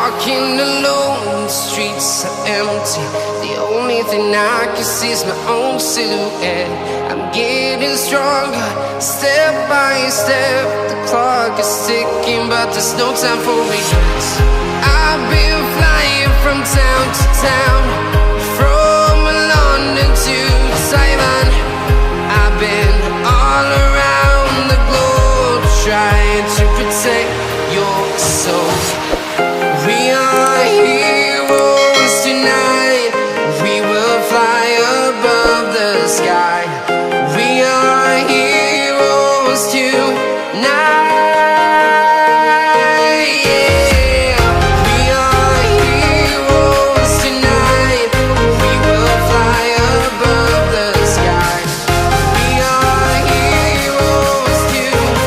walking alone, the streets are empty. The only thing I can see is my own silhouette. I'm getting stronger, step by step. The clock is ticking, but there's no time for regrets. I've been flying from town to town, from London to Taiwan. I've been all around the globe, trying to protect your soul. We are heroes tonight. We will fly above the sky. We are heroes tonight. Yeah. We are heroes tonight. We will fly above the sky. We are heroes tonight.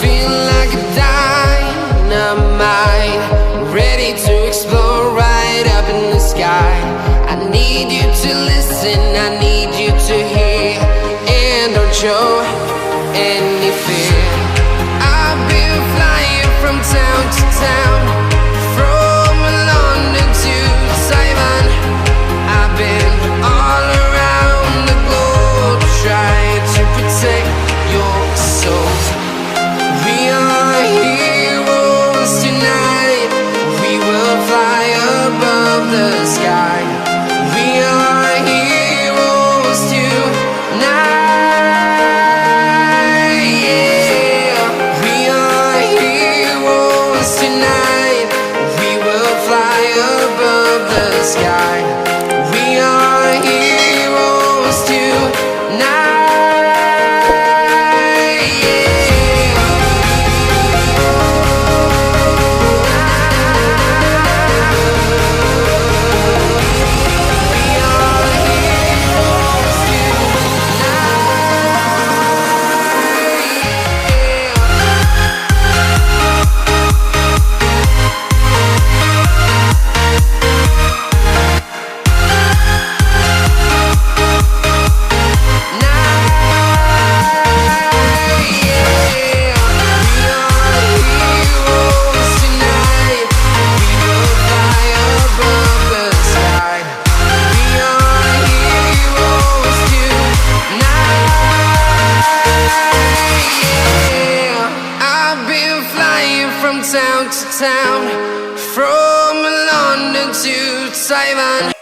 Feel like a dynamite, ready to explode right up in the sky. I need you to listen, I need you to hear, and don't show any fear. I've been flying from town to town, from London to Taiwan. I've been all around the globe, trying to protect your soul. We are heroes tonight. We will fly above the sky. We are heroes tonight. Yeah. We are heroes tonight. We will fly above the sky. We are heroes tonight. From town to town, from London to Taiwan.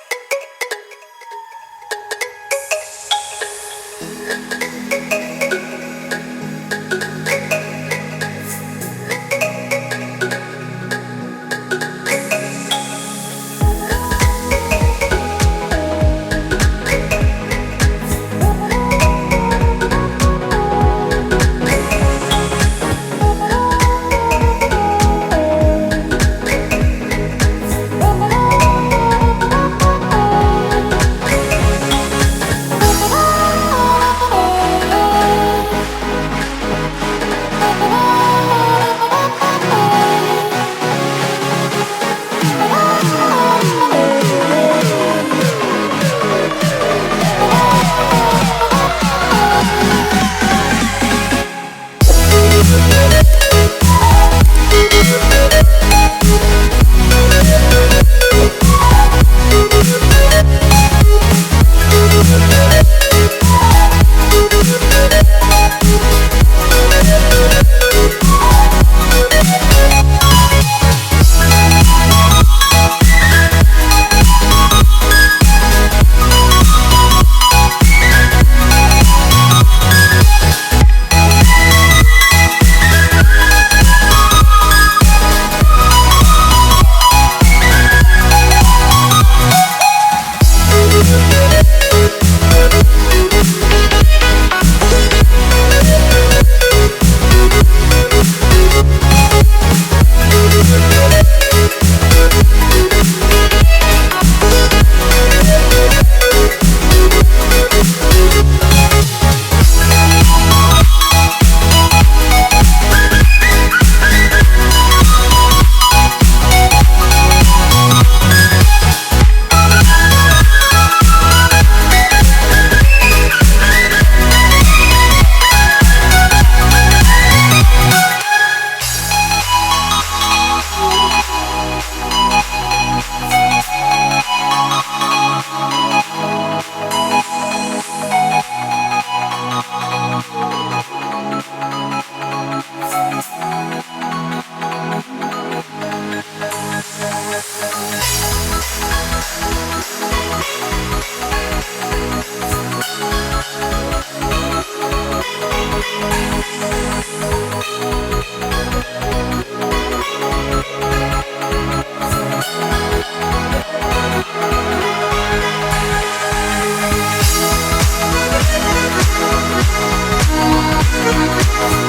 We'll be right back.